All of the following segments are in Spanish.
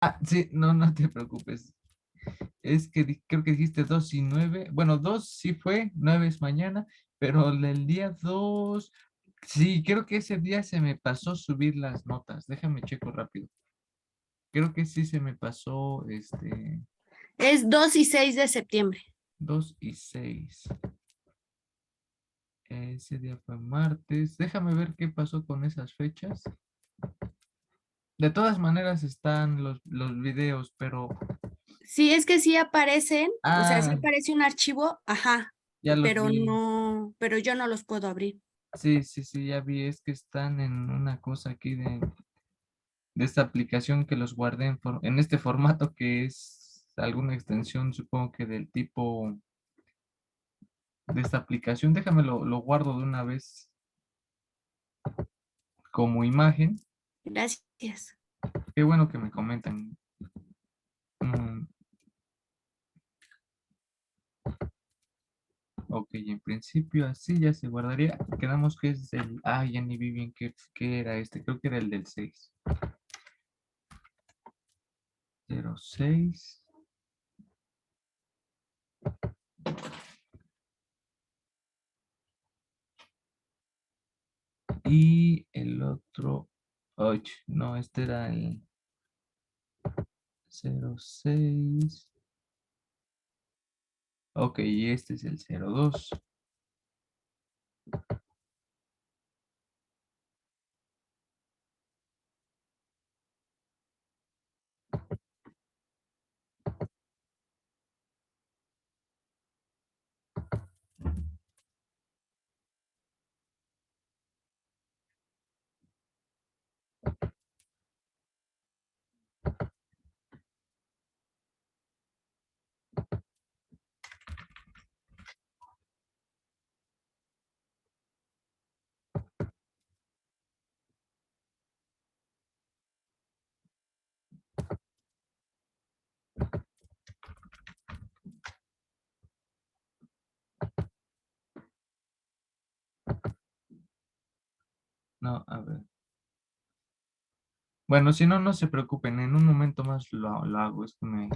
Ah, sí, no, no te preocupes. Es que creo que dijiste 2 y 9. Bueno, 2 sí fue, 9 es mañana, pero el día 2 sí, creo que ese día se me pasó subir las notas. Déjame checo rápido. Creo que sí se me pasó, Es 2 y 6 de septiembre. 2 y 6. Ese día fue martes. Déjame ver qué pasó con esas fechas. De todas maneras están los videos, pero... Sí, es que sí aparecen, o sea, sí Ah, aparece un archivo, ajá, ya los pero vi. no, pero yo no los puedo abrir. Sí, sí, sí, ya vi. Es que están en una cosa aquí de esta aplicación que los guardé en este formato que es alguna extensión, supongo que del tipo de esta aplicación. Déjame lo guardo de una vez como imagen. Gracias. Qué bueno que me comentan. Mm, ok, en principio así ya se guardaría. Quedamos que es el... Ah, ya ni vi bien qué era este. Creo que era el del 6. 06. Y el otro... Oye, no, este era el 06. Ok, y este es el 02. No, a ver. Bueno, si no, no se preocupen, en un momento más lo hago. Es que me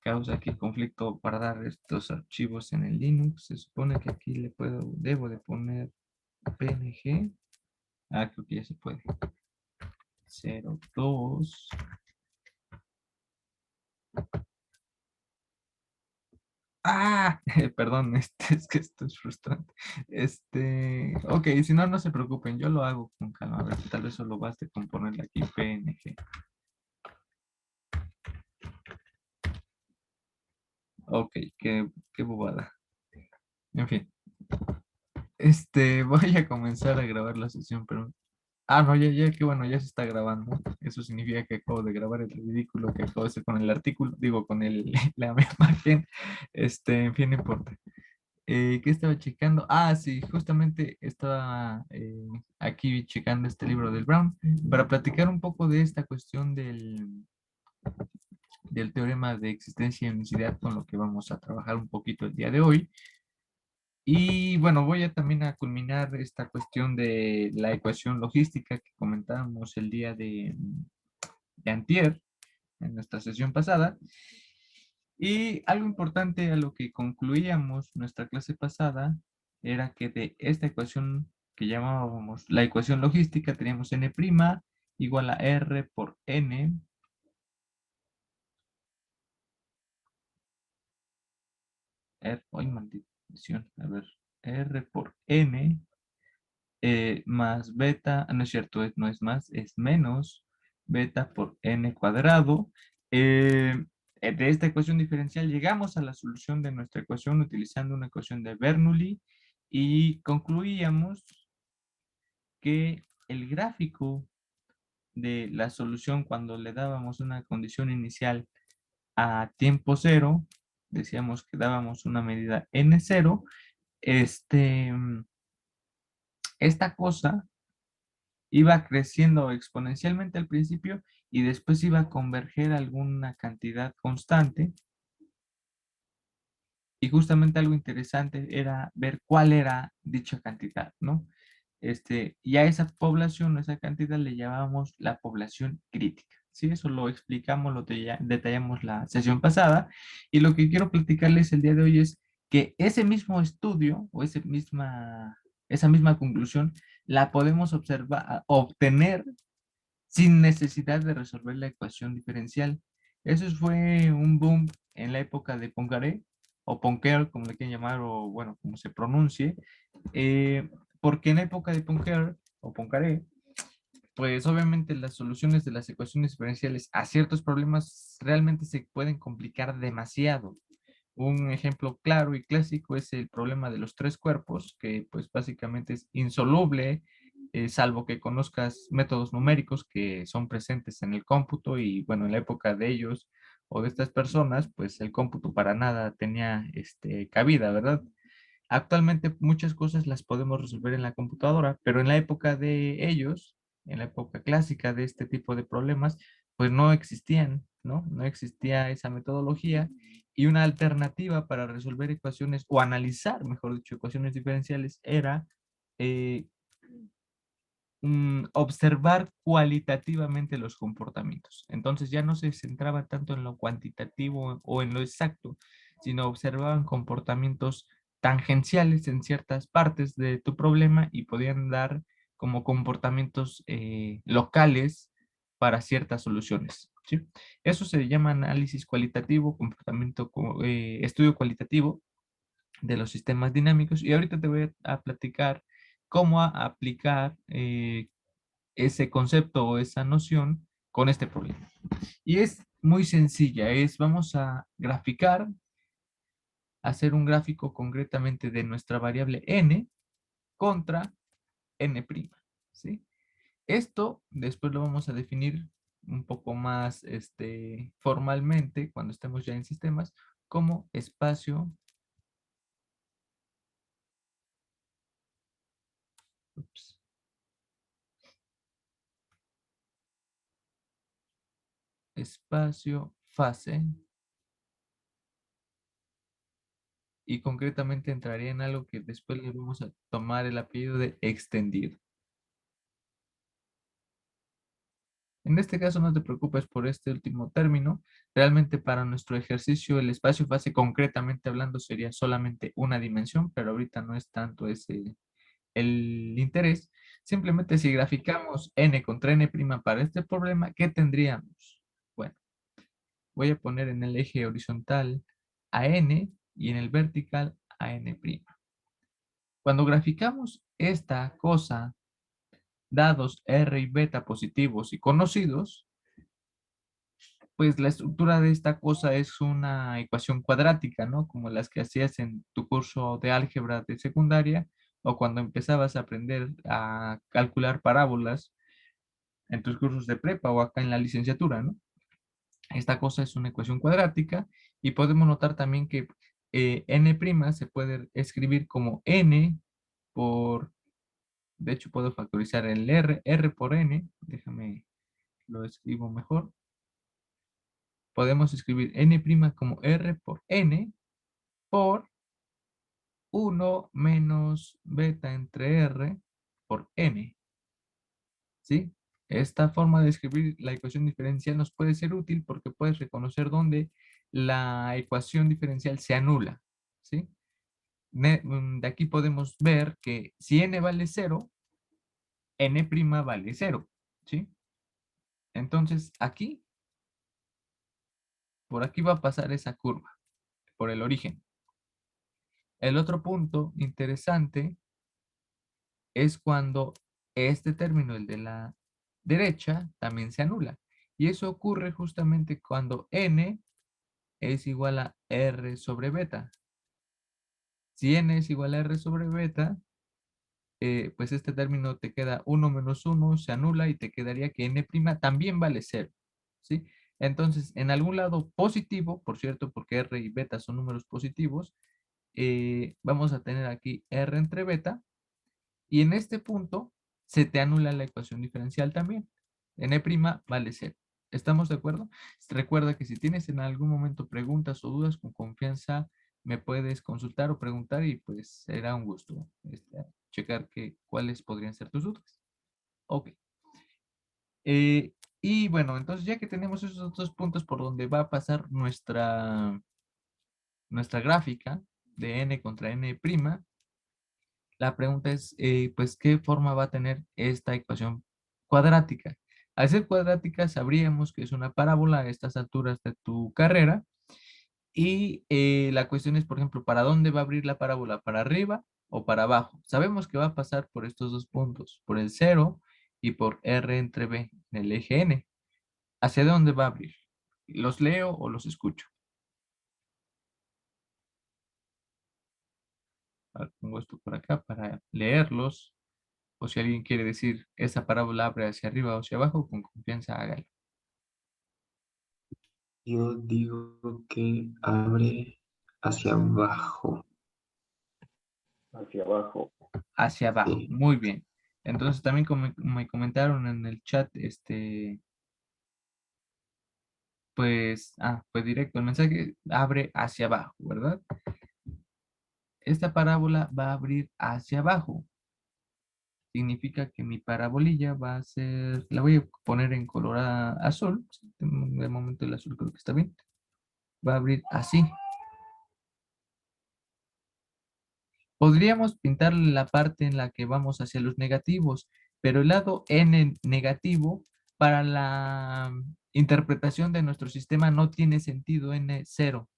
causa aquí conflicto para dar estos archivos en el Linux. Se supone que aquí debo de poner PNG. Ah, creo que ya se puede. 02. Ah, perdón, es que esto es frustrante. Ok, si no, no se preocupen, yo lo hago con calma. A ver, tal vez solo baste con ponerle aquí PNG. Ok, qué bobada. En fin, voy a comenzar a grabar la sesión, pero... Ah, no, ya, que bueno, ya se está grabando. Eso significa que acabo de grabar el ridículo que acabo de hacer con el artículo, digo, con la imagen. En fin, no importa. ¿Qué estaba checando? Ah, sí, justamente estaba aquí checando este libro del Brown para platicar un poco de esta cuestión del teorema de existencia y unicidad con lo que vamos a trabajar un poquito el día de hoy. Y bueno, voy a también a culminar esta cuestión de la ecuación logística que comentábamos el día de antier, en nuestra sesión pasada. Y algo importante a lo que concluíamos nuestra clase pasada era que de esta ecuación que llamábamos la ecuación logística teníamos n' igual a r por n. Ay, maldición, a ver, r por n más beta, no es cierto, no es más, es menos beta por n cuadrado. De esta ecuación diferencial llegamos a la solución de nuestra ecuación utilizando una ecuación de Bernoulli y concluíamos que el gráfico de la solución cuando le dábamos una condición inicial a tiempo cero, decíamos que dábamos una medida n0, este, esta cosa iba creciendo exponencialmente al principio y después iba a converger a alguna cantidad constante. Y justamente algo interesante era ver cuál era dicha cantidad, ¿no? Y a esa población, a esa cantidad le llamábamos la población crítica. Sí, eso lo explicamos, detallamos la sesión pasada. Y lo que quiero platicarles el día de hoy es que ese mismo estudio o esa misma conclusión la podemos obtener sin necesidad de resolver la ecuación diferencial. Eso fue un boom en la época de Poincaré, o Poincare, como le quieran llamar, o bueno, como se pronuncie, eh, porque en la época de Poincare, o Poincaré, pues obviamente las soluciones de las ecuaciones diferenciales a ciertos problemas realmente se pueden complicar demasiado. Un ejemplo claro y clásico es el problema de los tres cuerpos, que pues básicamente es insoluble, salvo que conozcas métodos numéricos que son presentes en el cómputo y bueno, en la época de ellos o de estas personas, pues el cómputo para nada tenía cabida, ¿verdad? Actualmente muchas cosas las podemos resolver en la computadora, pero en la época de ellos, en la época clásica de este tipo de problemas, pues no existían, ¿no? No existía esa metodología y una alternativa para resolver ecuaciones o analizar, mejor dicho, ecuaciones diferenciales era eh, observar cualitativamente los comportamientos. Entonces ya no se centraba tanto en lo cuantitativo o en lo exacto, sino observaban comportamientos tangenciales en ciertas partes de tu problema y podían dar como comportamientos locales para ciertas soluciones. ¿Sí? Eso se llama análisis cualitativo, estudio cualitativo de los sistemas dinámicos y ahorita te voy a platicar cómo aplicar ese concepto o esa noción con este problema. Y es muy sencilla, vamos a graficar, hacer un gráfico concretamente de nuestra variable n contra n', ¿sí? Esto después lo vamos a definir un poco más formalmente cuando estemos ya en sistemas como ups, espacio fase y concretamente entraría en algo que después le vamos a tomar el apellido de extendido. En este caso no te preocupes por este último término. Realmente para nuestro ejercicio el espacio fase concretamente hablando sería solamente una dimensión, pero ahorita no es tanto ese el interés. Simplemente si graficamos n contra n' para este problema, ¿qué tendríamos? Bueno, voy a poner en el eje horizontal a n y en el vertical a n'. Cuando graficamos esta cosa, dados r y beta positivos y conocidos, pues la estructura de esta cosa es una ecuación cuadrática, ¿no? Como las que hacías en tu curso de álgebra de secundaria o cuando empezabas a aprender a calcular parábolas en tus cursos de prepa o acá en la licenciatura, ¿no? Esta cosa es una ecuación cuadrática y podemos notar también que n' se puede escribir como n por, de hecho puedo factorizar el r por n, déjame lo escribo mejor. Podemos escribir n' como r por n por 1 menos beta entre r por n. ¿Sí? Esta forma de escribir la ecuación diferencial nos puede ser útil porque puedes reconocer dónde la ecuación diferencial se anula. ¿Sí? De aquí podemos ver que si n vale 0, n' vale 0. ¿Sí? Entonces aquí, por aquí va a pasar esa curva, por el origen. El otro punto interesante es cuando este término, el de la derecha, también se anula. Y eso ocurre justamente cuando n es igual a r sobre beta. Si n es igual a r sobre beta, pues este término te queda 1 menos 1, se anula y te quedaría que n' también vale 0. ¿Sí? Entonces, en algún lado positivo, por cierto, porque r y beta son números positivos, vamos a tener aquí r entre beta. Y en este punto se te anula la ecuación diferencial también. N' vale 0. ¿Estamos de acuerdo? Recuerda que si tienes en algún momento preguntas o dudas, con confianza me puedes consultar o preguntar y pues será un gusto checar cuáles podrían ser tus dudas. Ok. Y bueno, entonces ya que tenemos esos dos puntos por donde va a pasar nuestra gráfica de n contra n', la pregunta es, pues, ¿qué forma va a tener esta ecuación cuadrática? Al ser cuadrática, sabríamos que es una parábola a estas alturas de tu carrera. Y la cuestión es, por ejemplo, ¿para dónde va a abrir la parábola? ¿Para arriba o para abajo? Sabemos que va a pasar por estos dos puntos, por el 0 y por R entre B, en el eje N. ¿Hacia dónde va a abrir? ¿Los leo o los escucho? A ver, pongo esto por acá para leerlos. O si alguien quiere decir esa parábola abre hacia arriba o hacia abajo, con confianza hágalo. Yo digo que abre hacia abajo. Hacia abajo. Hacia abajo, Sí. muy bien. Entonces también como me comentaron en el chat, pues directo, el mensaje abre hacia abajo, ¿verdad? Esta parábola va a abrir hacia abajo. Significa que mi parabolilla va a ser, la voy a poner en color azul. De momento el azul creo que está bien. Va a abrir así. Podríamos pintar la parte en la que vamos hacia los negativos, pero el lado n negativo para la interpretación de nuestro sistema no tiene sentido n0,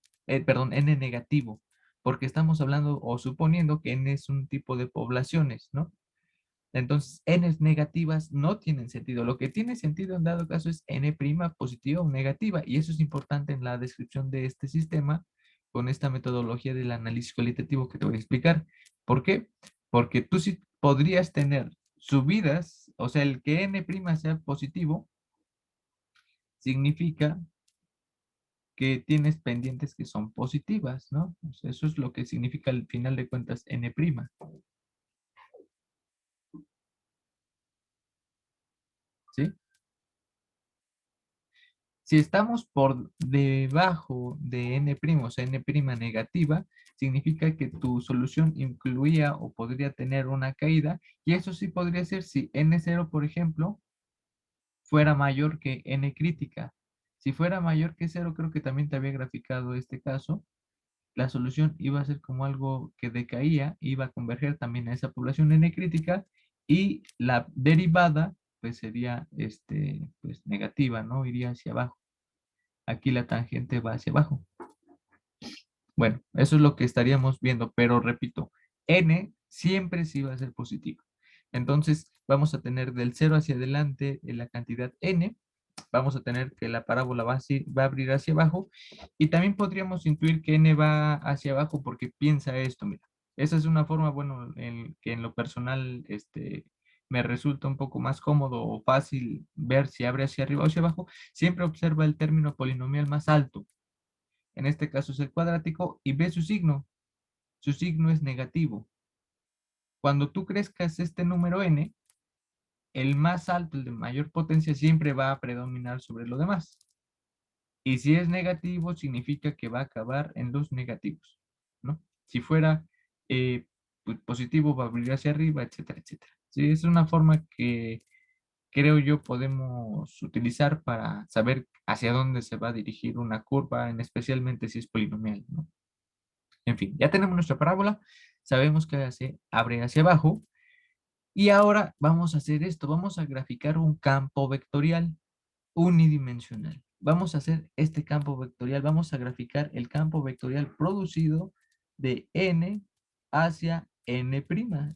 perdón, n negativo, porque estamos hablando o suponiendo que n es un tipo de poblaciones, ¿no? Entonces, n negativas no tienen sentido. Lo que tiene sentido en dado caso es n' positiva o negativa, y eso es importante en la descripción de este sistema con esta metodología del análisis cualitativo que te voy a explicar. ¿Por qué? Porque tú sí podrías tener subidas, o sea, el que n' sea positivo significa que tienes pendientes que son positivas, ¿no? O sea, eso es lo que significa al final de cuentas n'. ¿Sí? Si estamos por debajo de n', o sea, n' negativa, significa que tu solución incluía o podría tener una caída, y eso sí podría ser si n0, por ejemplo, fuera mayor que n crítica. Si fuera mayor que 0, creo que también te había graficado este caso, la solución iba a ser como algo que decaía, iba a converger también a esa población n crítica, y la derivada pues sería pues negativa, ¿no? Iría hacia abajo. Aquí la tangente va hacia abajo. Bueno, eso es lo que estaríamos viendo, pero repito, n siempre sí va a ser positivo. Entonces, vamos a tener del 0 hacia adelante la cantidad n, vamos a tener que la parábola va a abrir hacia abajo, y también podríamos intuir que n va hacia abajo porque piensa esto, mira. Esa es una forma, bueno, que en lo personal me resulta un poco más cómodo o fácil ver si abre hacia arriba o hacia abajo. Siempre observa el término polinomial más alto. En este caso es el cuadrático, y ve su signo. Su signo es negativo. Cuando tú crezcas este número n, el más alto, el de mayor potencia, siempre va a predominar sobre lo demás. Y si es negativo, significa que va a acabar en los negativos, ¿no? Si fuera pues, positivo, va a abrir hacia arriba, etcétera, etcétera. Sí, es una forma que creo yo podemos utilizar para saber hacia dónde se va a dirigir una curva, especialmente si es polinomial, ¿no? En fin, ya tenemos nuestra parábola, sabemos que abre hacia abajo, y ahora vamos a hacer esto, vamos a graficar un campo vectorial unidimensional. Vamos a hacer este campo vectorial, vamos a graficar el campo vectorial producido de n hacia n'.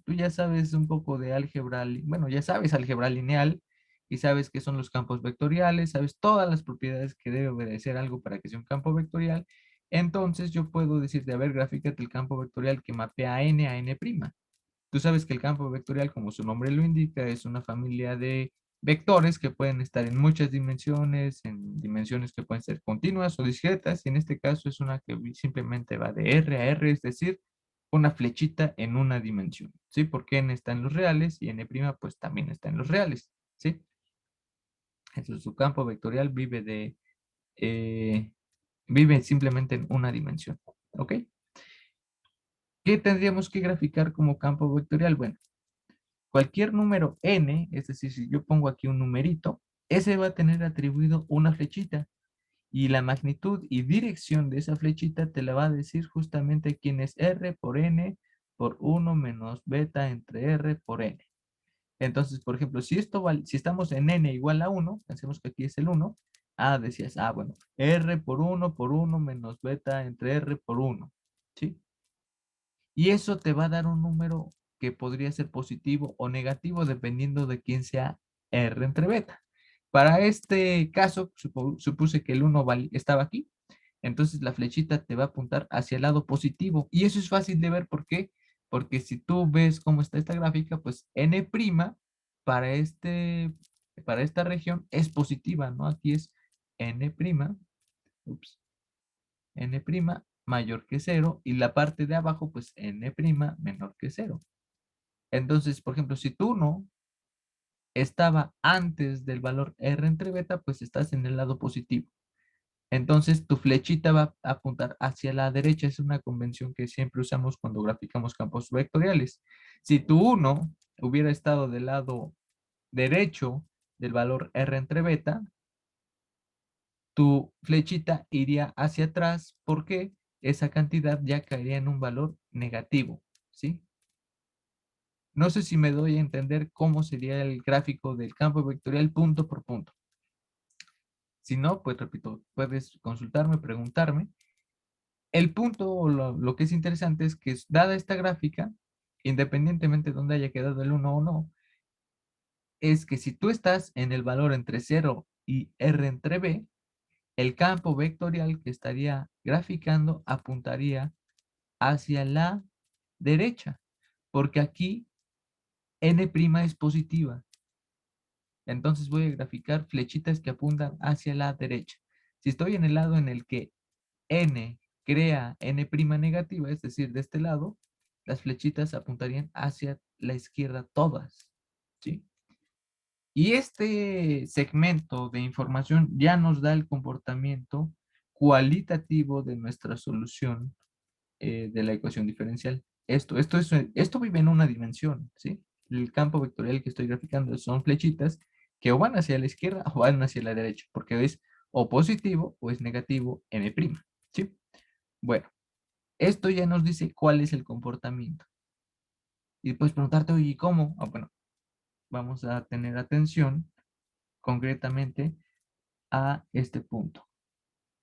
Tú ya sabes un poco de álgebra, bueno, ya sabes álgebra lineal y sabes qué son los campos vectoriales, sabes todas las propiedades que debe obedecer algo para que sea un campo vectorial. Entonces yo puedo decirte, a ver, grafícate el campo vectorial que mapea n a n'. Tú sabes que el campo vectorial, como su nombre lo indica, es una familia de vectores que pueden estar en muchas dimensiones, en dimensiones que pueden ser continuas o discretas, y en este caso es una que simplemente va de R a R, es decir, una flechita en una dimensión, ¿sí? Porque n está en los reales y n' pues también está en los reales, ¿sí? Entonces su campo vectorial vive simplemente en una dimensión, ¿ok? ¿Qué tendríamos que graficar como campo vectorial? Bueno, cualquier número n, es decir, si yo pongo aquí un numerito, ese va a tener atribuido una flechita. Y la magnitud y dirección de esa flechita te la va a decir justamente quién es R por N por 1 menos beta entre R por N. Entonces, por ejemplo, si estamos en N igual a 1, pensemos que aquí es el 1, decías, bueno, R por 1 menos beta entre R por 1, ¿sí? Y eso te va a dar un número que podría ser positivo o negativo dependiendo de quién sea R entre beta. Para este caso, supuse que el 1 estaba aquí, entonces la flechita te va a apuntar hacia el lado positivo. Y eso es fácil de ver, ¿por qué? Porque si tú ves cómo está esta gráfica, pues N' para, para esta región es positiva, ¿no? Aquí es N', ups, N' mayor que 0 y la parte de abajo, pues N' menor que 0. Entonces, por ejemplo, si tú no estaba antes del valor R entre beta, pues estás en el lado positivo. Entonces tu flechita va a apuntar hacia la derecha. Es una convención que siempre usamos cuando graficamos campos vectoriales. Si tu 1 hubiera estado del lado derecho del valor R entre beta, tu flechita iría hacia atrás porque esa cantidad ya caería en un valor negativo, ¿sí? No sé si me doy a entender cómo sería el gráfico del campo vectorial punto por punto. Si no, pues repito, puedes consultarme, preguntarme. El punto o lo que es interesante es que dada esta gráfica, independientemente de dónde haya quedado el 1 o no, es que si tú estás en el valor entre 0 y R entre B, el campo vectorial que estaría graficando apuntaría hacia la derecha, porque aquí N' es positiva. Entonces voy a graficar flechitas que apuntan hacia la derecha. Si estoy en el lado en el que N crea N' negativa, es decir, de este lado, las flechitas apuntarían hacia la izquierda todas, ¿sí? Y este segmento de información ya nos da el comportamiento cualitativo de nuestra solución de la ecuación diferencial. Esto vive en una dimensión, ¿sí? El campo vectorial que estoy graficando son flechitas que o van hacia la izquierda o van hacia la derecha, porque es o positivo o es negativo M', ¿sí? Bueno, esto ya nos dice cuál es el comportamiento. Y puedes preguntarte, oye, ¿cómo? Bueno, vamos a tener atención concretamente a este punto.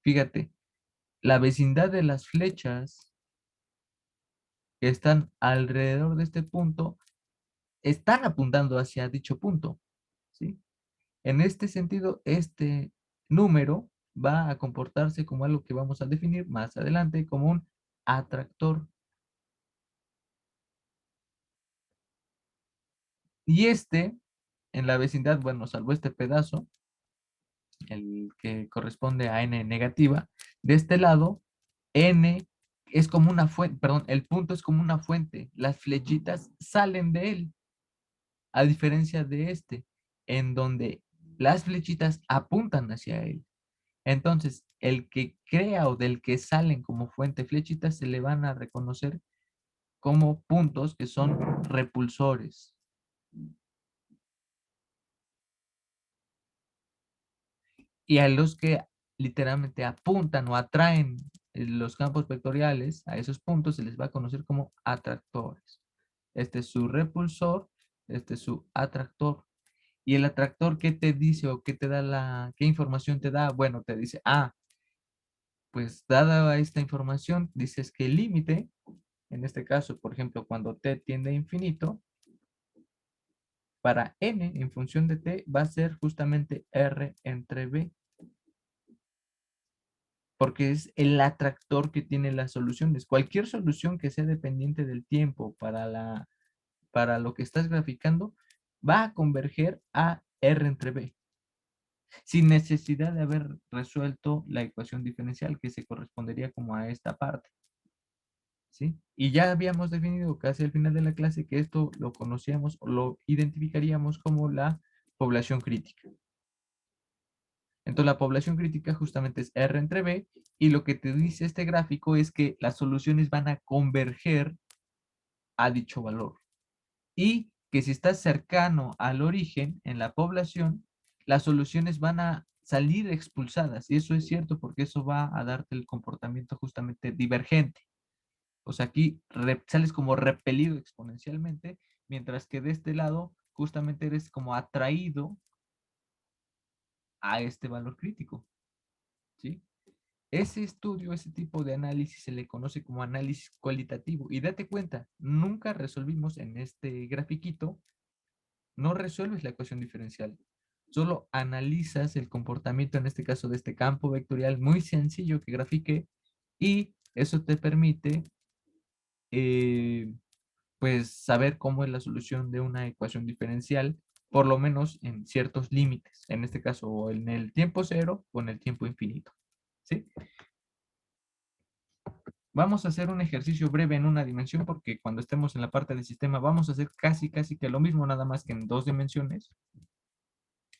Fíjate, la vecindad de las flechas que están alrededor de este punto están apuntando hacia dicho punto, ¿sí? En este sentido, este número va a comportarse como algo que vamos a definir más adelante como un atractor. Y en la vecindad, bueno, salvo este pedazo, el que corresponde a n negativa, de este lado, n es como una fuente, perdón, el punto es como una fuente, las flechitas salen de él, a diferencia de en donde las flechitas apuntan hacia él. Entonces, el que crea o del que salen como fuente flechitas se le van a reconocer como puntos que son repulsores. Y a los que literalmente apuntan o atraen los campos vectoriales a esos puntos se les va a conocer como atractores. Este es su repulsor, este es su atractor. Y el atractor, ¿qué te dice o qué te da qué información te da? Bueno, te dice, pues dada esta información, dices que el límite, en este caso, por ejemplo, cuando t tiende a infinito, para n en función de t va a ser justamente r entre b, porque es el atractor que tiene las soluciones. Cualquier solución que sea dependiente del tiempo para lo que estás graficando, va a converger a r entre b, sin necesidad de haber resuelto la ecuación diferencial que se correspondería como a esta parte. ¿Sí? Y ya habíamos definido casi al final de la clase que esto lo conocíamos o lo identificaríamos como la población crítica. Entonces la población crítica justamente es R entre B y lo que te dice este gráfico es que las soluciones van a converger a dicho valor. Y que si estás cercano al origen en la población, las soluciones van a salir expulsadas. Y eso es cierto porque eso va a darte el comportamiento justamente divergente. O sea, aquí sales como repelido exponencialmente, mientras que de este lado justamente eres como atraído a este valor crítico, ¿sí? Ese estudio, ese tipo de análisis se le conoce como análisis cualitativo. Y date cuenta, nunca resolvimos en este grafiquito, no resuelves la ecuación diferencial. Solo analizas el comportamiento, en este caso de este campo vectorial muy sencillo que grafiqué, y eso te permite pues saber cómo es la solución de una ecuación diferencial, por lo menos en ciertos límites, en este caso o en el tiempo cero o en el tiempo infinito, ¿sí? Vamos a hacer un ejercicio breve en una dimensión porque cuando estemos en la parte del sistema vamos a hacer casi que lo mismo, nada más que en 2 dimensiones.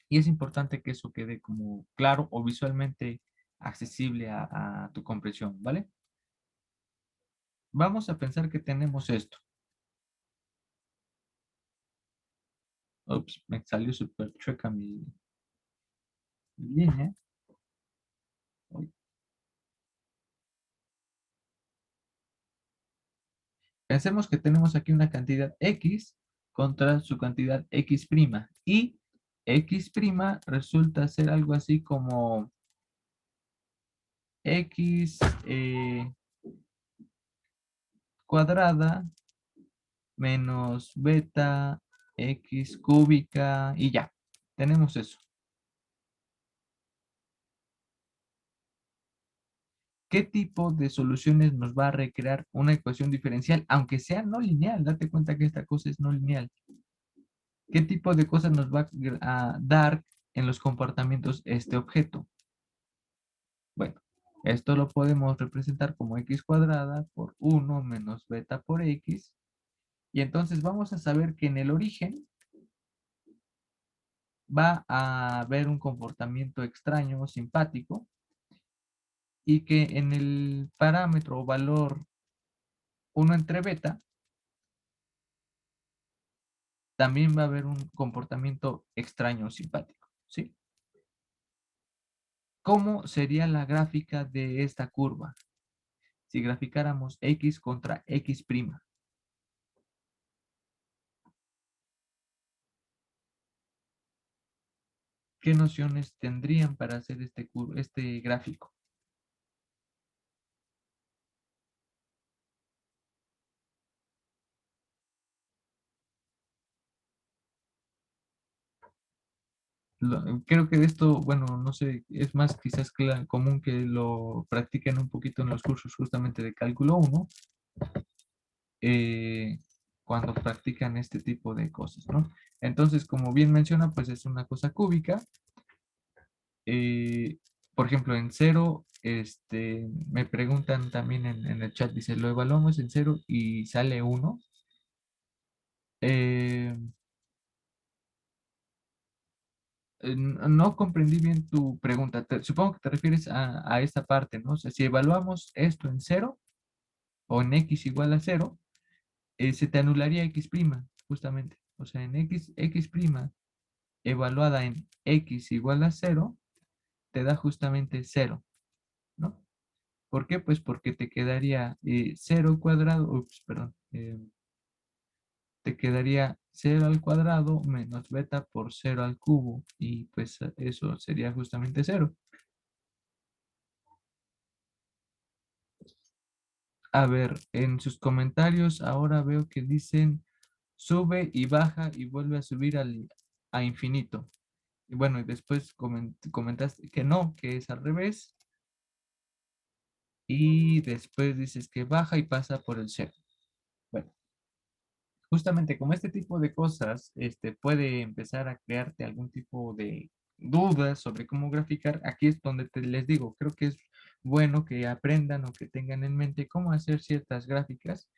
Y es importante que eso quede como claro o visualmente accesible a tu comprensión, ¿vale? Vamos a pensar que tenemos esto. Ups, me salió súper chueca mi línea. Uy. Pensemos que tenemos aquí una cantidad X contra su cantidad X'. Y X' resulta ser algo así como X cuadrada menos beta X cúbica y ya. Tenemos eso. ¿Qué tipo de soluciones nos va a recrear una ecuación diferencial, aunque sea no lineal? Date cuenta que esta cosa es no lineal. ¿Qué tipo de cosas nos va a dar en los comportamientos este objeto? Bueno, esto lo podemos representar como x cuadrada por 1 menos beta por x. Y entonces vamos a saber que en el origen va a haber un comportamiento extraño o simpático y que en el parámetro o valor 1 entre beta también va a haber un comportamiento extraño o simpático, ¿sí? ¿Cómo sería la gráfica de esta curva si graficáramos x contra x'? ¿Qué nociones tendrían para hacer este gráfico? Creo que de esto, bueno, no sé, es más quizás común que lo practiquen un poquito en los cursos justamente de cálculo 1, cuando practican este tipo de cosas, ¿no? Entonces, como bien menciona, pues es una cosa cúbica. Eh, por ejemplo, en cero, me preguntan también en el chat, dice, lo evaluamos en cero y sale 1. No comprendí bien tu pregunta. Supongo que te refieres a esta parte, ¿no? O sea, si evaluamos esto en cero o en x igual a cero, se te anularía x', justamente. O sea, en x' evaluada en x igual a cero, te da justamente cero, ¿no? ¿Por qué? Pues porque te quedaría 0 cuadrado, ups, perdón, te quedaría 0 al cuadrado menos beta por 0 al cubo y pues eso sería justamente 0. A ver, en sus comentarios ahora veo que dicen sube y baja y vuelve a subir a infinito. Y bueno, y después comentaste que no, que es al revés. Y después dices que baja y pasa por el cero. Bueno, justamente como este tipo de cosas puede empezar a crearte algún tipo de dudas sobre cómo graficar, aquí es donde les digo, creo que es bueno que aprendan o que tengan en mente cómo hacer ciertas gráficas,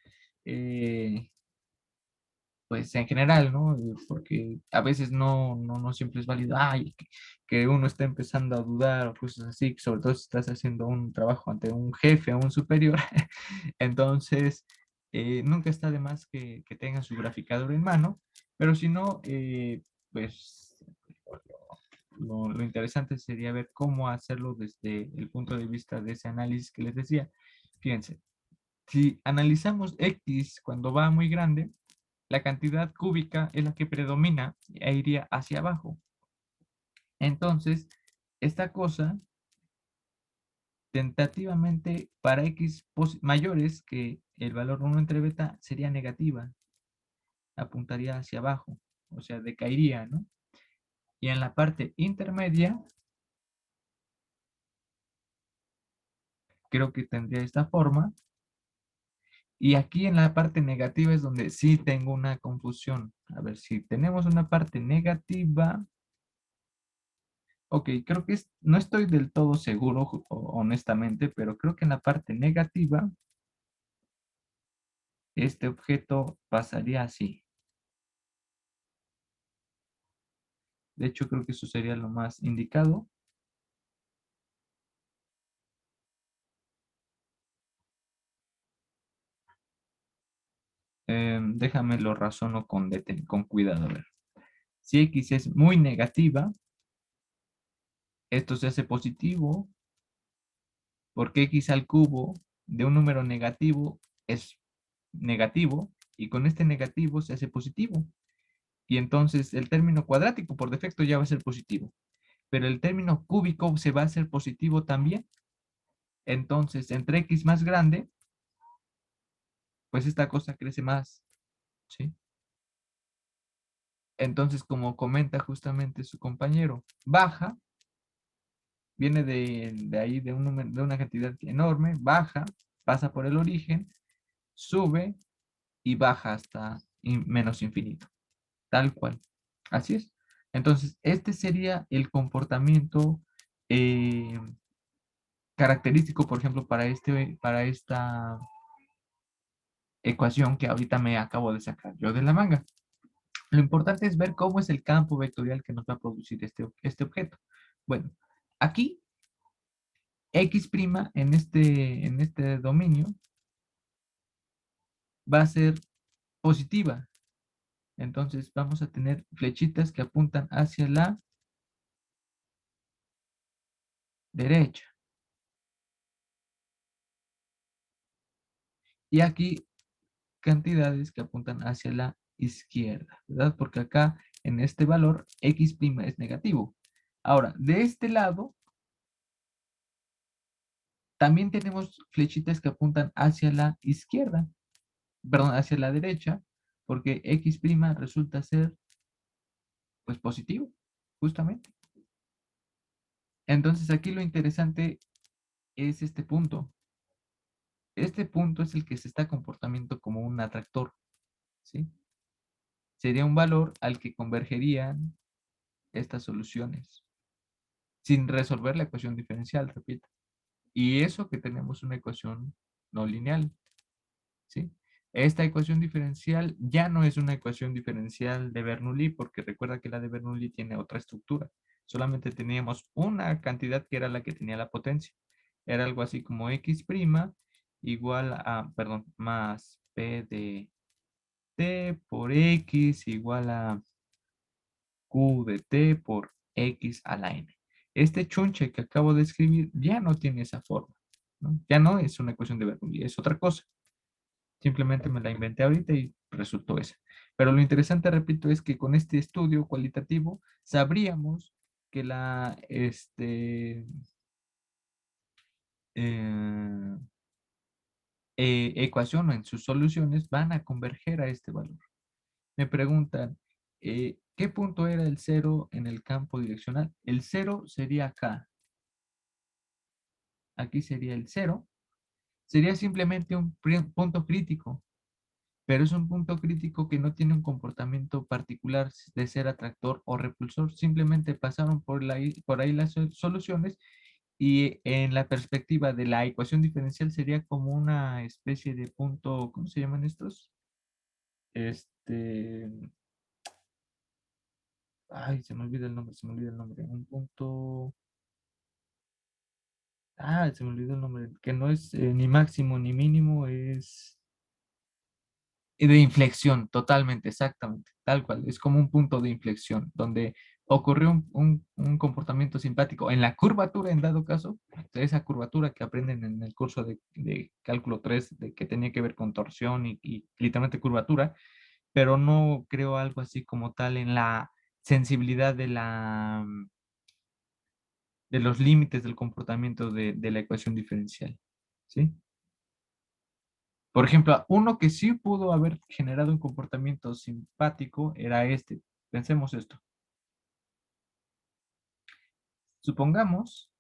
pues en general, ¿no? Porque a veces no siempre es válido, ay, que uno está empezando a dudar o cosas así, sobre todo si estás haciendo un trabajo ante un jefe o un superior. Entonces, nunca está de más que tengan su graficador en mano, pero si no, pues lo interesante sería ver cómo hacerlo desde el punto de vista de ese análisis que les decía. Fíjense, si analizamos X cuando va muy grande, la cantidad cúbica es la que predomina e iría hacia abajo. Entonces, esta cosa, tentativamente, para X mayores que el valor 1 entre beta, sería negativa. Apuntaría hacia abajo, o sea, decaería, ¿no? Y en la parte intermedia, creo que tendría esta forma. Y aquí en la parte negativa es donde sí tengo una confusión. A ver, si tenemos una parte negativa. Ok, creo que no estoy del todo seguro, honestamente, pero creo que en la parte negativa, este objeto pasaría así. De hecho, creo que eso sería lo más indicado. Déjame lo razono con cuidado. A ver. Si X es muy negativa, esto se hace positivo, porque X al cubo de un número negativo es negativo, y con este negativo se hace positivo. Y entonces el término cuadrático por defecto ya va a ser positivo. Pero el término cúbico se va a hacer positivo también. Entonces, entre X más grande, pues esta cosa crece más, ¿sí? Entonces, como comenta justamente su compañero, baja, viene de ahí de una cantidad enorme, baja, pasa por el origen, sube y baja hasta menos infinito. Tal cual. Así es. Entonces, este sería el comportamiento característico, por ejemplo, para esta ecuación que ahorita me acabo de sacar yo de la manga. Lo importante es ver cómo es el campo vectorial que nos va a producir este objeto. Bueno, aquí X' en este dominio va a ser positiva. Entonces vamos a tener flechitas que apuntan hacia la derecha. Y aquí cantidades que apuntan hacia la izquierda, ¿verdad? Porque acá en este valor X' es negativo. Ahora, de este lado, también tenemos flechitas que apuntan hacia la izquierda, perdón, hacia la derecha, porque X' resulta ser, pues, positivo, justamente. Entonces, aquí lo interesante es este punto. Este punto es el que se está comportando como un atractor, ¿sí? Sería un valor al que convergerían estas soluciones, sin resolver la ecuación diferencial, repito. Y eso que tenemos una ecuación no lineal, ¿sí? Esta ecuación diferencial ya no es una ecuación diferencial de Bernoulli, porque recuerda que la de Bernoulli tiene otra estructura. Solamente teníamos una cantidad que era la que tenía la potencia. Era algo así como X' igual a, perdón, más P de T por X igual a Q de T por X a la N. Este chunche que acabo de escribir ya no tiene esa forma, ¿no? Ya no es una ecuación de Bernoulli, es otra cosa. Simplemente me la inventé ahorita y resultó esa. Pero lo interesante, repito, es que con este estudio cualitativo sabríamos que la eh, ecuación en sus soluciones van a converger a este valor. Me preguntan, ¿qué punto era el 0 en el campo direccional? El 0 sería acá. Aquí sería el 0. Sería simplemente un punto crítico, pero es un punto crítico que no tiene un comportamiento particular de ser atractor o repulsor. Simplemente pasaron por ahí las soluciones y en la perspectiva de la ecuación diferencial sería como una especie de punto, ¿cómo se llaman estos? Ay, se me olvida el nombre, se me olvida el nombre. Un punto, se me olvidó el nombre, que no es ni máximo ni mínimo, es de inflexión, totalmente, exactamente, tal cual. Es como un punto de inflexión, donde ocurrió un comportamiento simpático en la curvatura, en dado caso, esa curvatura que aprenden en el curso de cálculo 3, de que tenía que ver con torsión y literalmente curvatura, pero no creo algo así como tal en la sensibilidad de los límites del comportamiento de la ecuación diferencial, ¿sí? Por ejemplo, uno que sí pudo haber generado un comportamiento simpático era este. Pensemos esto. Supongamos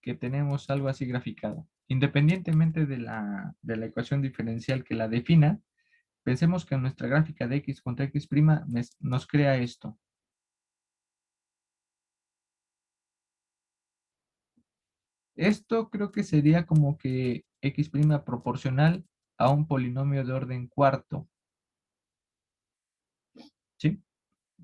que tenemos algo así graficado. Independientemente de la ecuación diferencial que la defina, pensemos que nuestra gráfica de x contra x' nos crea esto. Esto creo que sería como que x' proporcional a un polinomio de orden cuarto, ¿sí?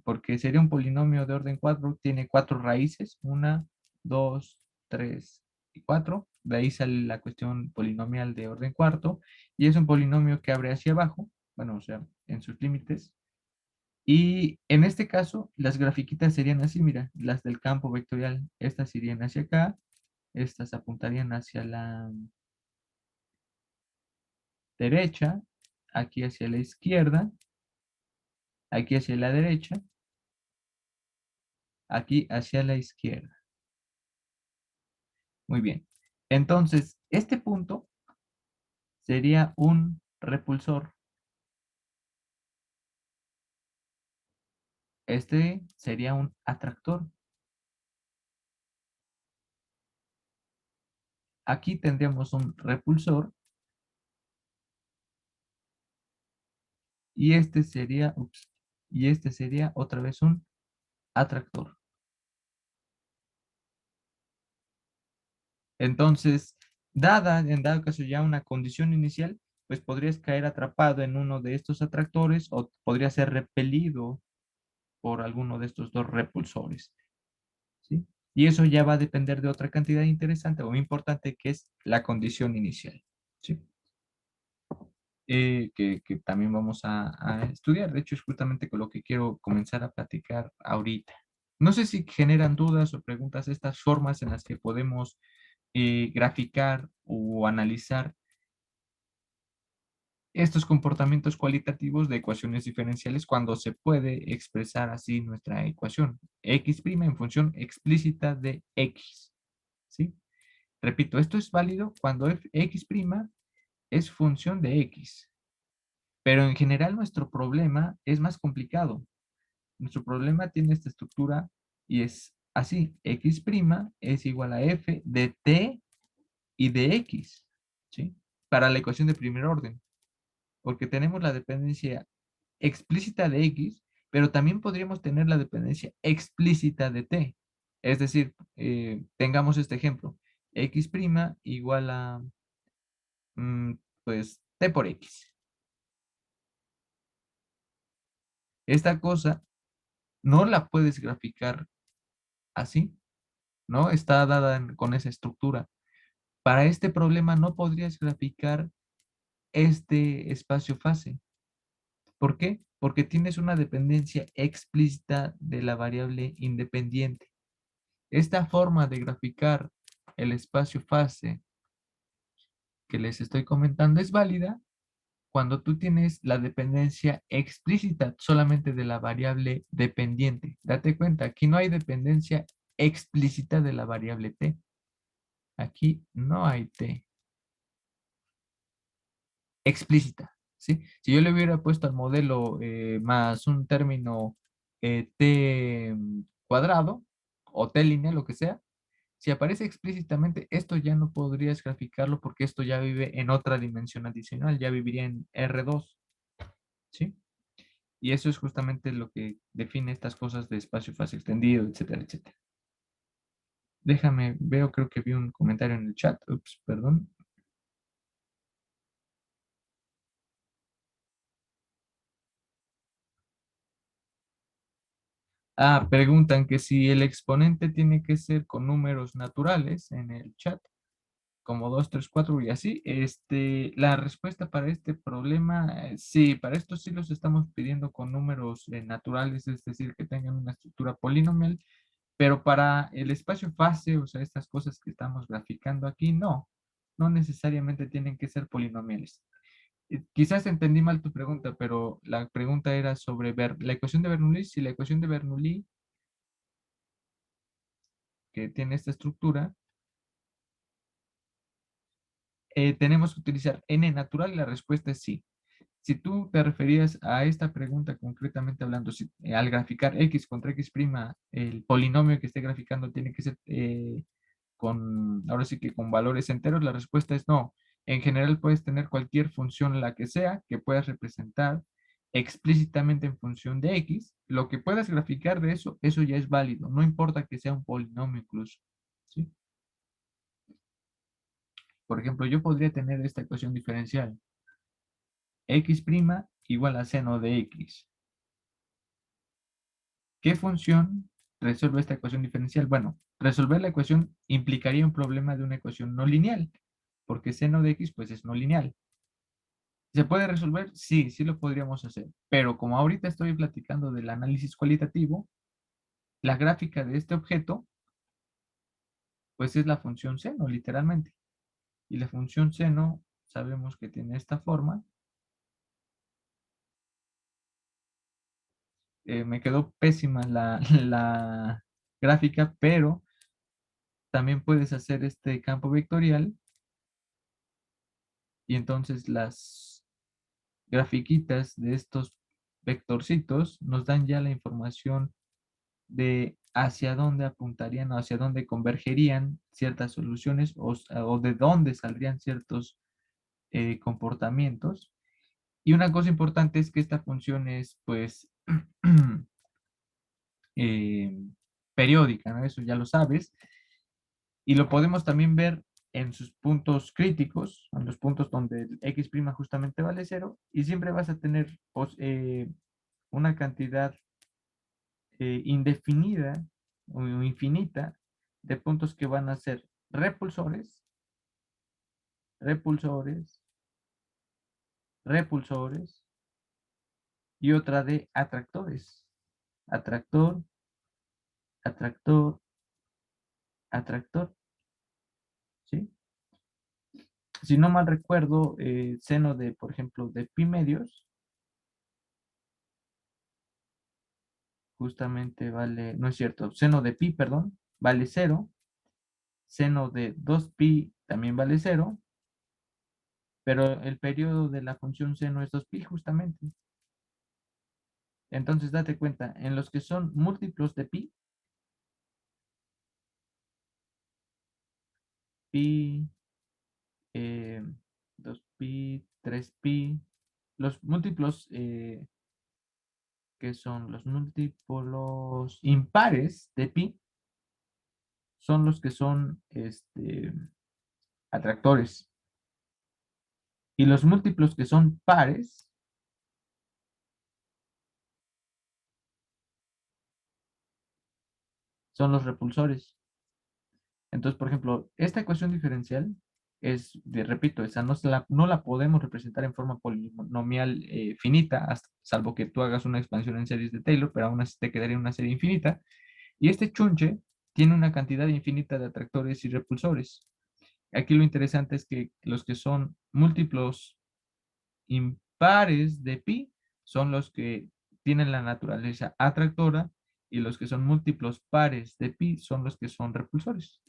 Porque sería un polinomio de orden 4, tiene 4 raíces, 1, 2, 3 y 4. De ahí sale la cuestión polinomial de orden cuarto, y es un polinomio que abre hacia abajo, bueno, o sea, en sus límites. Y en este caso, las grafiquitas serían así, mira, las del campo vectorial, estas irían hacia acá, estas apuntarían hacia la derecha, aquí hacia la izquierda, aquí hacia la derecha, aquí hacia la izquierda. Muy bien. Entonces, este punto sería un repulsor. Este sería un atractor. Aquí tendríamos un repulsor y este sería otra vez un atractor. Entonces, en dado caso ya una condición inicial, pues podrías caer atrapado en uno de estos atractores o podría ser repelido por alguno de estos dos repulsores, ¿sí? Y eso ya va a depender de otra cantidad interesante o importante que es la condición inicial, ¿sí? Que también vamos a estudiar. De hecho, es justamente con lo que quiero comenzar a platicar ahorita. No sé si generan dudas o preguntas estas formas en las que podemos graficar o analizar estos comportamientos cualitativos de ecuaciones diferenciales cuando se puede expresar así nuestra ecuación. X' en función explícita de X, ¿sí? Repito, esto es válido cuando X' es función de X. Pero en general nuestro problema es más complicado. Nuestro problema tiene esta estructura y es así. X' es igual a f de t y de x, ¿sí? Para la ecuación de primer orden. Porque tenemos la dependencia explícita de x, pero también podríamos tener la dependencia explícita de t. Es decir, tengamos este ejemplo. X' igual a, mm, pues, t por x. Esta cosa no la puedes graficar así, ¿no? Está dada con esa estructura. Para este problema no podrías graficar este espacio-fase. ¿Por qué? Porque tienes una dependencia explícita de la variable independiente. Esta forma de graficar el espacio-fase que les estoy comentando es válida cuando tú tienes la dependencia explícita solamente de la variable dependiente. Date cuenta, aquí no hay dependencia explícita de la variable t. Aquí no hay t explícita, ¿sí? Si yo le hubiera puesto al modelo más un término t cuadrado o t lineal, lo que sea, si aparece explícitamente, esto ya no podrías graficarlo porque esto ya vive en otra dimensión adicional, ya viviría en R2, ¿sí? Y eso es justamente lo que define estas cosas de espacio fase extendido, etcétera, etcétera. Déjame, creo que vi un comentario en el chat. Ups, perdón. Preguntan que si el exponente tiene que ser con números naturales en el chat. como 2, 3, 4 y así. La respuesta para este problema, sí, para esto sí los estamos pidiendo con números naturales, es decir, que tengan una estructura polinomial, pero para el espacio fase, o sea, estas cosas que estamos graficando aquí, no necesariamente tienen que ser polinomiales. Quizás entendí mal tu pregunta, pero la pregunta era sobre la ecuación de Bernoulli. Si la ecuación de Bernoulli, que tiene esta estructura, tenemos que utilizar n natural, y la respuesta es sí. Si tú te referías a esta pregunta concretamente hablando, si, al graficar x contra x', el polinomio que esté graficando tiene que ser ahora sí que con valores enteros, la respuesta es no. En general puedes tener cualquier función, la que sea, que puedas representar explícitamente en función de x. Lo que puedas graficar de eso, eso ya es válido. No importa que sea un polinomio incluso. ¿Sí? Por ejemplo, yo podría tener esta ecuación diferencial. X' igual a seno de x. ¿Qué función resuelve esta ecuación diferencial? Bueno, resolver la ecuación implicaría un problema de una ecuación no lineal, porque seno de x pues es no lineal. ¿Se puede resolver? Sí, sí lo podríamos hacer. Pero como ahorita estoy platicando del análisis cualitativo, la gráfica de este objeto pues es la función seno, literalmente. Y la función seno sabemos que tiene esta forma. Me quedó pésima la gráfica, pero también puedes hacer este campo vectorial y entonces las grafiquitas de estos vectorcitos nos dan ya la información de hacia dónde apuntarían o hacia dónde convergerían ciertas soluciones o de dónde saldrían ciertos comportamientos. Y una cosa importante es que esta función es pues eh, periódica, ¿no? Eso ya lo sabes. Y lo podemos también ver en sus puntos críticos, en los puntos donde el x' justamente vale 0, y siempre vas a tener una cantidad indefinida o infinita de puntos que van a ser repulsores, repulsores, repulsores, y otra de atractores. Atractor, atractor, atractor, ¿sí? Si no mal recuerdo, seno de, por ejemplo, de pi medios, justamente vale, no es cierto, seno de pi, perdón, vale 0, seno de 2pi también vale 0, pero el periodo de la función seno es 2pi justamente. Entonces date cuenta, en los que son múltiplos de pi, eh, 2pi, 3pi, los múltiplos que son los múltiplos impares de pi, son los que son atractores. Y los múltiplos que son pares son los repulsores. Entonces, por ejemplo, esta ecuación diferencial repito, esa no la podemos representar en forma polinomial finita, salvo que tú hagas una expansión en series de Taylor, pero aún así te quedaría una serie infinita. Y este chunche tiene una cantidad infinita de atractores y repulsores. Aquí lo interesante es que los que son múltiplos impares de pi son los que tienen la naturaleza atractora y los que son múltiplos pares de pi son los que son repulsores.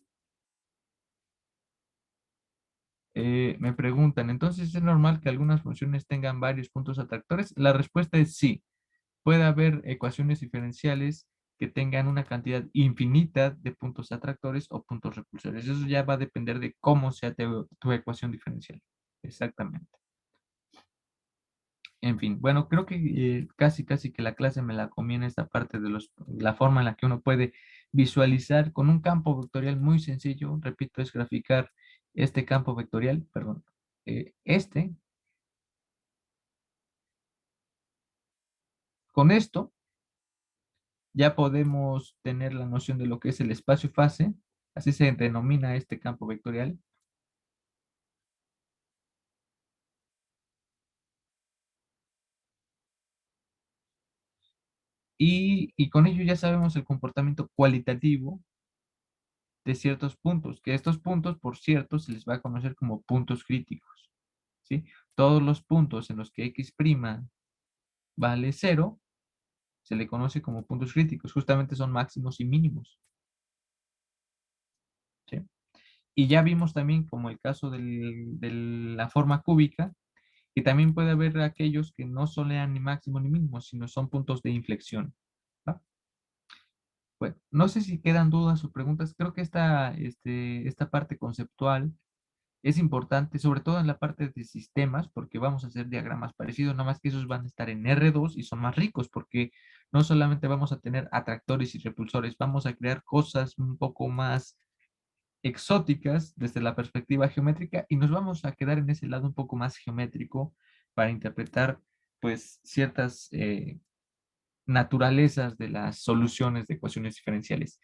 Me preguntan, entonces ¿es normal que algunas funciones tengan varios puntos atractores? La respuesta es sí. Puede haber ecuaciones diferenciales que tengan una cantidad infinita de puntos atractores o puntos repulsores. Eso ya va a depender de cómo sea tu ecuación diferencial. Exactamente. En fin, bueno, creo que casi que la clase me la comí en esta parte de la forma en la que uno puede visualizar con un campo vectorial muy sencillo. Repito, es graficar este campo vectorial, perdón, este. Con esto ya podemos tener la noción de lo que es el espacio-fase, así se denomina este campo vectorial. Y con ello ya sabemos el comportamiento cualitativo de ciertos puntos, que estos puntos, por cierto, se les va a conocer como puntos críticos, ¿sí? Todos los puntos en los que x' vale 0, se le conoce como puntos críticos, justamente son máximos y mínimos, ¿sí? Y ya vimos también como el caso de la forma cúbica, que también puede haber aquellos que no son ni máximo ni mínimo, sino son puntos de inflexión, ¿va? Bueno, no sé si quedan dudas o preguntas. Creo que esta parte conceptual es importante, sobre todo en la parte de sistemas, porque vamos a hacer diagramas parecidos, nada más que esos van a estar en R2 y son más ricos, porque no solamente vamos a tener atractores y repulsores, vamos a crear cosas un poco más exóticas desde la perspectiva geométrica y nos vamos a quedar en ese lado un poco más geométrico para interpretar pues ciertas naturalezas de las soluciones de ecuaciones diferenciales.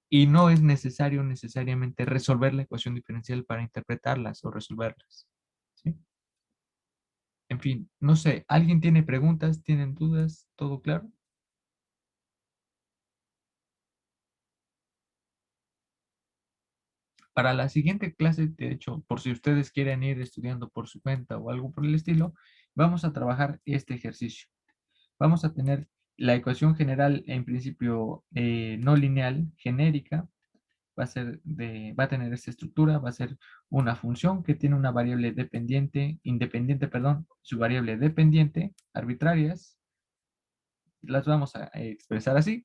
Y no es necesario necesariamente resolver la ecuación diferencial para interpretarlas o resolverlas, ¿sí? En fin, no sé, ¿alguien tiene preguntas? ¿Tienen dudas? ¿Todo claro? Para la siguiente clase, de hecho, por si ustedes quieren ir estudiando por su cuenta o algo por el estilo, vamos a trabajar este ejercicio. Vamos a tener la ecuación general en principio no lineal, genérica, va a tener esta estructura, va a ser una función que tiene una variable independiente, perdón, su variable dependiente, arbitrarias, las vamos a expresar así.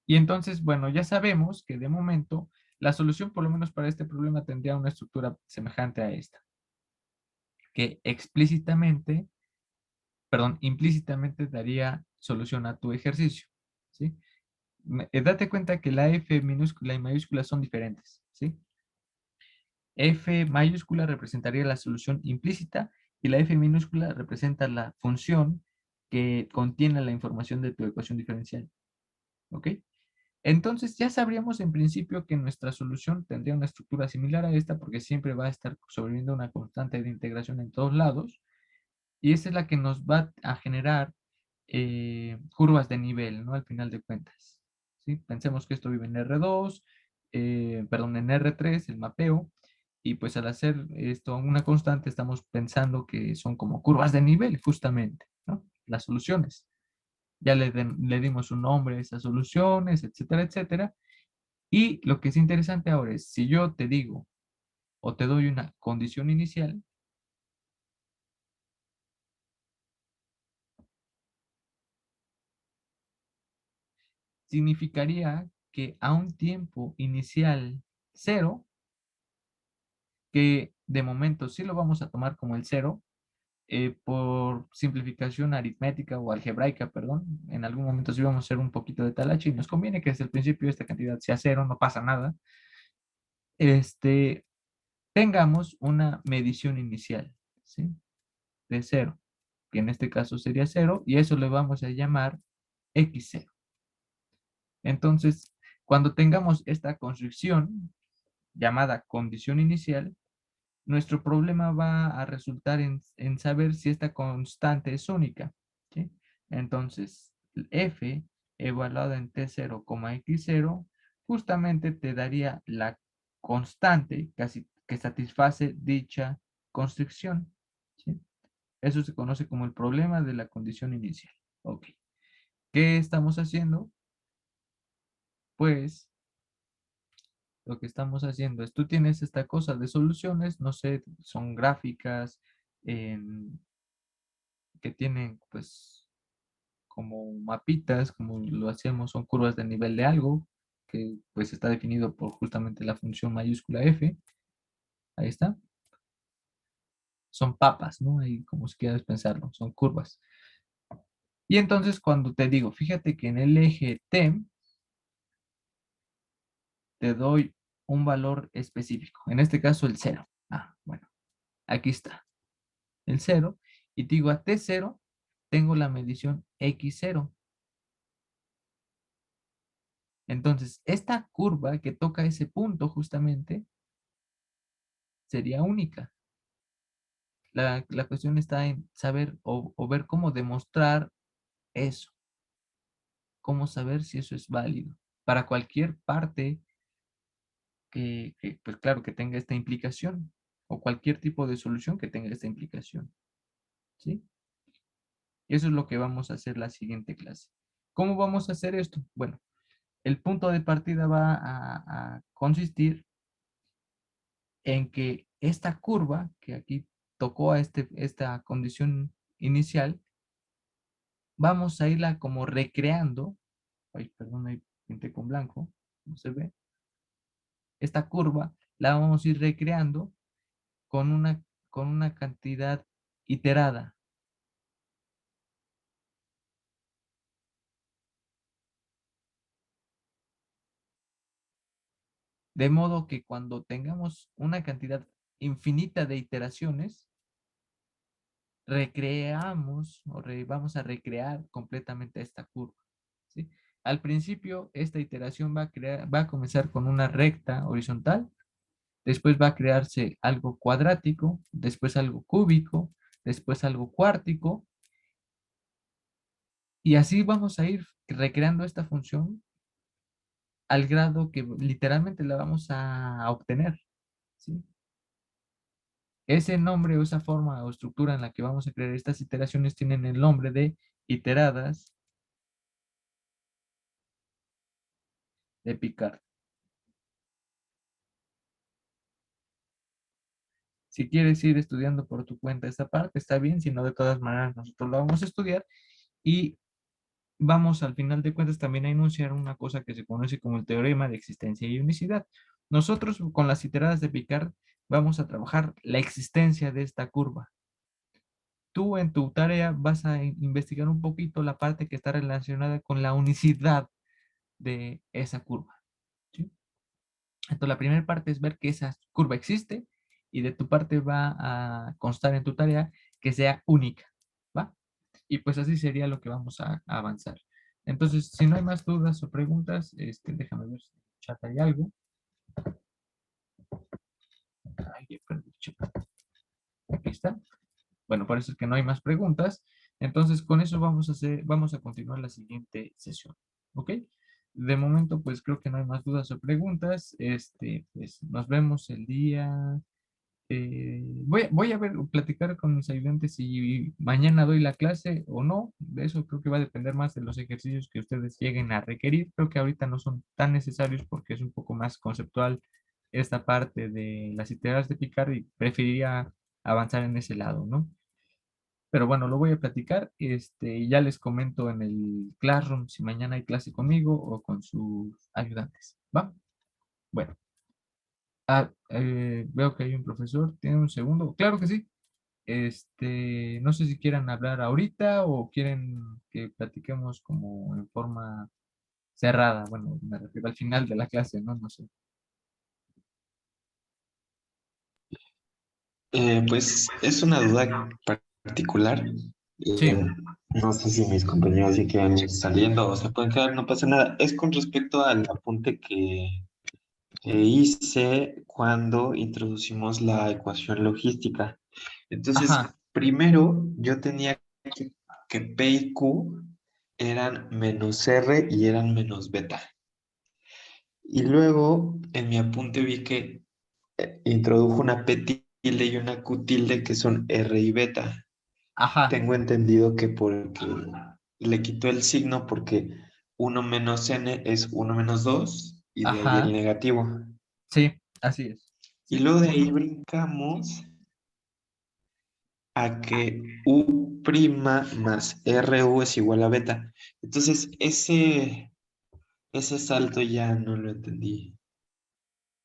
Y entonces, bueno, ya sabemos que de momento la solución, por lo menos para este problema, tendría una estructura semejante a esta, que implícitamente daría solución a tu ejercicio, ¿sí? Date cuenta que la F minúscula y mayúscula son diferentes, ¿sí? F mayúscula representaría la solución implícita y la F minúscula representa la función que contiene la información de tu ecuación diferencial, ¿ok? Entonces ya sabríamos en principio que nuestra solución tendría una estructura similar a esta porque siempre va a estar sobreviviendo una constante de integración en todos lados y esa es la que nos va a generar curvas de nivel, ¿no? Al final de cuentas, ¿sí? Pensemos que esto vive en R2, perdón, en R3, el mapeo, y pues al hacer esto una constante estamos pensando que son como curvas de nivel, justamente, ¿no? Las soluciones. Ya le dimos un nombre a esas soluciones, etcétera, etcétera. Y lo que es interesante ahora es, si yo te digo o te doy una condición inicial, significaría que a un tiempo inicial cero, que de momento sí lo vamos a tomar como el cero, por simplificación aritmética o algebraica, perdón, en algún momento sí vamos a hacer un poquito de talache y nos conviene que desde el principio esta cantidad sea cero, no pasa nada, este, tengamos una medición inicial, ¿sí? De cero, que en este caso sería cero, y eso le vamos a llamar x0. Entonces, cuando tengamos esta construcción llamada condición inicial, nuestro problema va a resultar en saber si esta constante es única, ¿sí? Entonces, f evaluada en t0, x0, justamente te daría la constante que satisface dicha construcción, ¿sí? Eso se conoce como el problema de la condición inicial. Ok. ¿Qué estamos haciendo? Pues lo que estamos haciendo es, tú tienes esta cosa de soluciones, no sé, son gráficas que tienen pues como mapitas, como lo hacemos, son curvas de nivel de algo, que pues está definido por justamente la función mayúscula f, ahí está. Son papas, ¿no? Ahí como si quieras pensarlo, son curvas. Y entonces cuando te digo, fíjate que en el eje T te doy un valor específico, en este caso el cero. Ah, bueno, aquí está. El cero, y te digo a T0 tengo la medición X0. Entonces, esta curva que toca ese punto justamente sería única. La cuestión está en saber o ver cómo demostrar eso. cómo saber si eso es válido. Para cualquier parte pues claro, que tenga esta implicación, o cualquier tipo de solución que tenga esta implicación, ¿sí? Eso es lo que vamos a hacer la siguiente clase. ¿Cómo vamos a hacer esto? Bueno, el punto de partida va a consistir en que esta curva, que aquí tocó a esta condición inicial, vamos a irla como recreando. Ay, perdón, ahí pinté con blanco, no se ve. Esta curva la vamos a ir recreando con una cantidad iterada. De modo que cuando tengamos una cantidad infinita de iteraciones, recreamos o vamos a recrear completamente esta curva, ¿sí? Al principio, esta iteración va a comenzar con una recta horizontal, después va a crearse algo cuadrático, después algo cúbico, después algo cuártico, y así vamos a ir recreando esta función al grado que literalmente la vamos a obtener, ¿sí? Ese nombre o esa forma o estructura en la que vamos a crear estas iteraciones tienen el nombre de iteradas de Picard. Si quieres ir estudiando por tu cuenta esta parte, está bien, si no, de todas maneras nosotros lo vamos a estudiar y vamos al final de cuentas también a enunciar una cosa que se conoce como el teorema de existencia y unicidad. Nosotros con las iteradas de Picard vamos a trabajar la existencia de esta curva. Tú en tu tarea vas a investigar un poquito la parte que está relacionada con la unicidad de esa curva, ¿sí? Entonces, la primera parte es ver que esa curva existe y de tu parte va a constar en tu tarea que sea única, ¿va? Y pues así sería lo que vamos a avanzar. Entonces, si no hay más dudas o preguntas, déjame ver si en el chat hay algo. Ay, ya perdí el chat. Aquí está. Bueno, parece que no hay más preguntas. Entonces, con eso vamos a continuar la siguiente sesión. ¿Ok? De momento, pues creo que no hay más dudas o preguntas. Pues nos vemos el día. Voy a ver, platicar con mis ayudantes si mañana doy la clase o no. De eso creo que va a depender más de los ejercicios que ustedes lleguen a requerir. Creo que ahorita no son tan necesarios porque es un poco más conceptual esta parte de las ideas de Picard y preferiría avanzar en ese lado, ¿no? Pero bueno, lo voy a platicar. Y ya les comento en el Classroom si mañana hay clase conmigo o con sus ayudantes. ¿Va? Bueno. Veo que hay un profesor. ¿Tiene un segundo? Claro que sí. No sé si quieran hablar ahorita o quieren que platiquemos como en forma cerrada. Bueno, me refiero al final de la clase, ¿no? No sé. Pues es una duda particular. Sí. No sé si mis compañeros ya quedan saliendo o se pueden quedar, no pasa nada. Es con respecto al apunte que hice cuando introducimos la ecuación logística. Entonces, Ajá. primero yo tenía que P y Q eran menos R y eran menos beta. Y luego en mi apunte vi que introdujo una P tilde y una Q tilde que son R y beta. Ajá. Tengo entendido que porque le quitó el signo porque uno menos n es uno menos 2 y de ahí el Ajá. negativo. Sí, así es. Y Sí. luego de ahí brincamos a que U' más RU es igual a beta. Entonces, ese salto ya no lo entendí.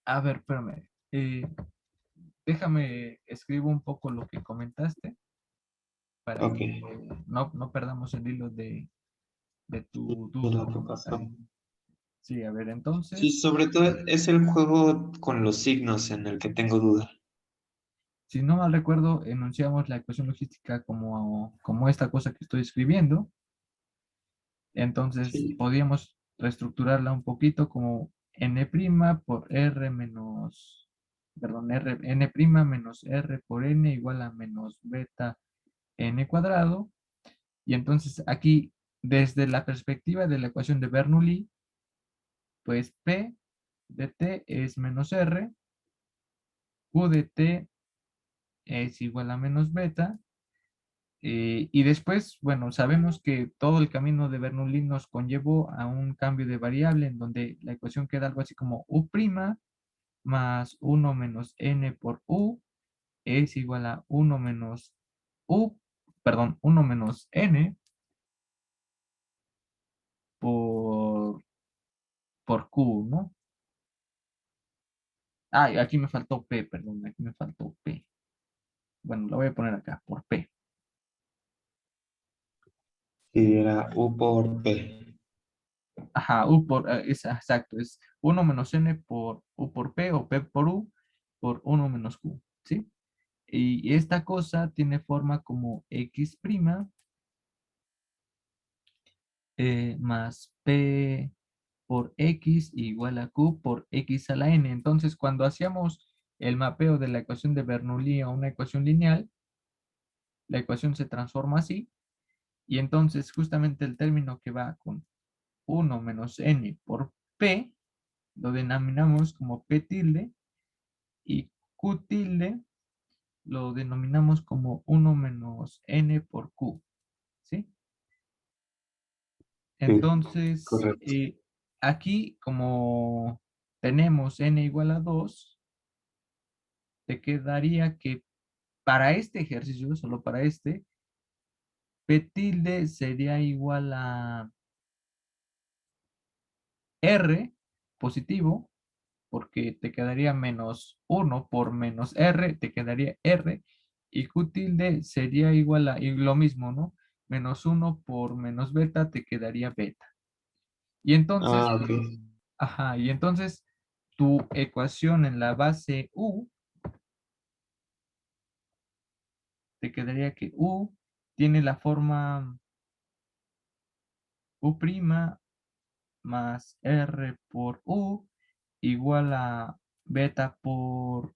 A ver, espérame. Déjame, escribo un poco lo que comentaste para Ok, que no perdamos el hilo de tu de duda, lo que ¿no? pasó. Sí, a ver, Sí, entonces, sobre todo es el juego con los signos en el que tengo duda. si no mal recuerdo, enunciamos la ecuación logística como esta cosa que estoy escribiendo. Entonces, Sí. podríamos reestructurarla un poquito como n' por r menos, perdón, n' menos r por n igual a menos beta n cuadrado. Y entonces aquí desde la perspectiva de la ecuación de Bernoulli, pues P de T es menos R, Q de T es igual a menos beta, y después, bueno, sabemos que todo el camino de Bernoulli nos conllevó a un cambio de variable en donde la ecuación queda algo así como U' más 1 menos n por U es igual a 1 menos U, perdón, 1 menos n por Q, ¿no? Ah, y aquí me faltó P, perdón, aquí me faltó P. Bueno, lo voy a poner acá, por P. Sí, era U por P. Ajá, U por, es exacto, es 1 menos n por U por P o P por U por 1 menos Q, ¿sí? Y esta cosa tiene forma como X' más P por X igual a Q por X a la N. Entonces, cuando hacíamos el mapeo de la ecuación de Bernoulli a una ecuación lineal, la ecuación se transforma así, y entonces justamente el término que va con 1 menos n por P, lo denominamos como P tilde, y Q tilde lo denominamos como 1 menos n por Q, ¿sí? Sí, Entonces, correcto. aquí como tenemos n igual a 2, te quedaría que para este ejercicio, solo para este, P tilde sería igual a R positivo, porque te quedaría menos 1 por menos R, te quedaría R, y Q tilde sería igual a, y lo mismo, ¿no? Menos 1 por menos beta te quedaría beta. Y entonces, Ah, ok. ajá, y entonces tu ecuación en la base U te quedaría que U tiene la forma U' más R por U igual a beta por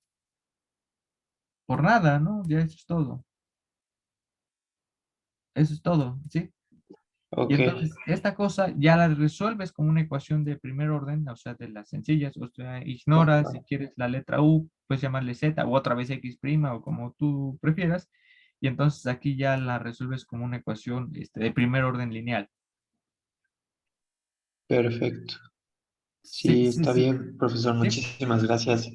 nada, ¿no? Ya eso es todo. Eso es todo, ¿sí? Y Ok, entonces esta cosa ya la resuelves como una ecuación de primer orden, o sea, de las sencillas, o sea, ignoras si quieres la letra U, puedes llamarle Z o otra vez X' o como tú prefieras, y entonces aquí ya la resuelves como una ecuación de primer orden lineal. perfecto. Sí, Sí, sí, está sí, bien, profesor. sí, Muchísimas gracias.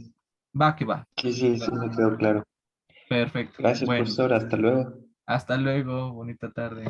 va que va. Sí, sí, sí me quedó claro. Perfecto. Gracias, Bueno, profesor. Hasta luego. hasta luego, bonita tarde.